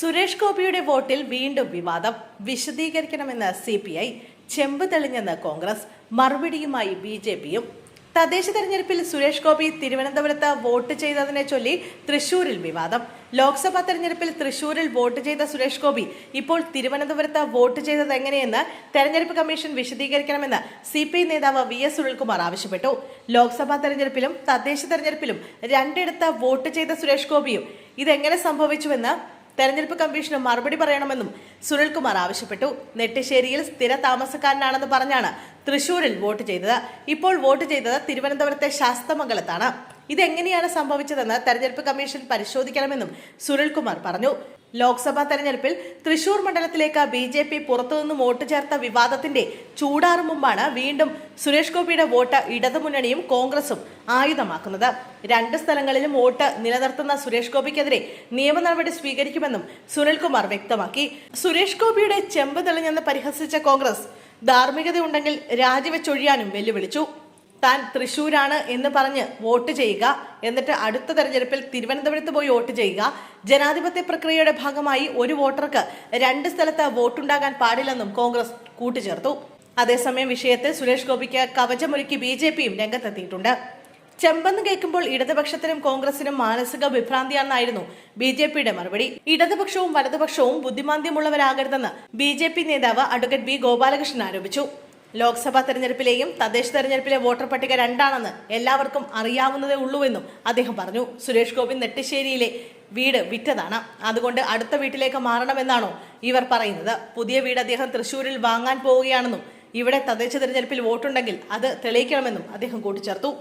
സുരേഷ് ഗോപിയുടെ വോട്ടിൽ വീണ്ടും വിവാദം. വിശദീകരിക്കണമെന്ന് CPI. ചെമ്പ് തെളിഞ്ഞെന്ന് കോൺഗ്രസ്. മറുപടിയുമായി BJPയും. തദ്ദേശ തെരഞ്ഞെടുപ്പിൽ സുരേഷ് ഗോപി തിരുവനന്തപുരത്ത് വോട്ട് ചെയ്തതിനെ ചൊല്ലി തൃശൂരിൽ വിവാദം. ലോക്സഭാ തെരഞ്ഞെടുപ്പിൽ തൃശൂരിൽ വോട്ട് ചെയ്ത സുരേഷ് ഗോപി ഇപ്പോൾ തിരുവനന്തപുരത്ത് വോട്ട് ചെയ്തത് എങ്ങനെയെന്ന് തെരഞ്ഞെടുപ്പ് കമ്മീഷൻ വിശദീകരിക്കണമെന്ന് CPI നേതാവ് VS സുനിൽകുമാർ ആവശ്യപ്പെട്ടു. ലോക്സഭാ തെരഞ്ഞെടുപ്പിലും തദ്ദേശ തെരഞ്ഞെടുപ്പിലും രണ്ടിടത്ത് വോട്ട് ചെയ്ത സുരേഷ് ഗോപിയും ഇതെങ്ങനെ സംഭവിച്ചുവെന്ന് തെരഞ്ഞെടുപ്പ് കമ്മീഷന് മറുപടി പറയണമെന്നും സുനിൽകുമാർ ആവശ്യപ്പെട്ടു. നെട്ടിശ്ശേരിയിൽ സ്ഥിര താമസക്കാരനാണെന്ന് പറഞ്ഞാണ് തൃശൂരിൽ വോട്ട് ചെയ്തത്. ഇപ്പോൾ വോട്ട് ചെയ്തത് തിരുവനന്തപുരത്തെ ശാസ്തമംഗലത്താണ്. ഇതെങ്ങനെയാണ് സംഭവിച്ചതെന്ന് തെരഞ്ഞെടുപ്പ് കമ്മീഷൻ പരിശോധിക്കണമെന്നും സുനിൽകുമാർ പറഞ്ഞു. ലോക്സഭാ തെരഞ്ഞെടുപ്പിൽ തൃശൂർ മണ്ഡലത്തിലേക്ക് BJP പുറത്തുനിന്ന് വോട്ട് ചേർത്ത വിവാദത്തിന്റെ ചൂടാറും മുമ്പാണ് വീണ്ടും സുരേഷ് ഗോപിയുടെ വോട്ട് ഇടതുമുന്നണിയും കോൺഗ്രസും ആയുധമാക്കുന്നത്. രണ്ട് സ്ഥലങ്ങളിലും വോട്ട് നിലനിർത്തുന്ന സുരേഷ് ഗോപിക്കെതിരെ നിയമ നടപടി സ്വീകരിക്കുമെന്നും സുനിൽകുമാർ വ്യക്തമാക്കി. സുരേഷ് ഗോപിയുടെ ചെമ്പ് തെളിഞ്ഞെന്ന് പരിഹസിച്ച കോൺഗ്രസ് ധാർമ്മികതയുണ്ടെങ്കിൽ രാജിവെച്ചൊഴിയാനും വെല്ലുവിളിച്ചു. താൻ തൃശൂരാണ് എന്ന് പറഞ്ഞ് വോട്ട് ചെയ്യുക, എന്നിട്ട് അടുത്ത തെരഞ്ഞെടുപ്പിൽ തിരുവനന്തപുരത്ത് പോയി വോട്ട് ചെയ്യുക. ജനാധിപത്യ പ്രക്രിയയുടെ ഭാഗമായി ഒരു വോട്ടർക്ക് രണ്ട് സ്ഥലത്ത് വോട്ടുണ്ടാകാൻ പാടില്ലെന്നും കോൺഗ്രസ് കൂട്ടിച്ചേർത്തു. അതേസമയം വിഷയത്തിൽ സുരേഷ് ഗോപിക്ക് കവചമൊരുക്കി BJPയും രംഗത്തെത്തിയിട്ടുണ്ട്. ചെമ്പെന്ന് കേൾക്കുമ്പോൾ ഇടതുപക്ഷത്തിനും കോൺഗ്രസിനും മാനസിക വിഭ്രാന്തിയാണെന്നായിരുന്നു BJPയുടെ മറുപടി. ഇടതുപക്ഷവും വലതുപക്ഷവും ബുദ്ധിമാന്ദ്യമുള്ളവരാകരുതെന്ന് BJP നേതാവ് അഡ്വക്കേറ്റ് B ഗോപാലകൃഷ്ണൻ ആരോപിച്ചു. ലോക്സഭാ തെരഞ്ഞെടുപ്പിലെയും തദ്ദേശ തെരഞ്ഞെടുപ്പിലെ വോട്ടർ പട്ടിക രണ്ടാണെന്ന് എല്ലാവർക്കും അറിയാവുന്നതേ ഉള്ളൂവെന്നും അദ്ദേഹം പറഞ്ഞു. സുരേഷ് ഗോപി നെട്ടിശ്ശേരിയിലെ വീട് വിറ്റതാണ്, അതുകൊണ്ട് അടുത്ത വീട്ടിലേക്ക് മാറണമെന്നാണോ ഇവർ പറയുന്നത്? പുതിയ വീട് അദ്ദേഹം തൃശൂരിൽ വാങ്ങാൻ പോവുകയാണെന്നും ഇവിടെ തദ്ദേശ തെരഞ്ഞെടുപ്പിൽ വോട്ടുണ്ടെങ്കിൽ അത് തെളിയിക്കണമെന്നും അദ്ദേഹം കൂട്ടിച്ചേർത്തു.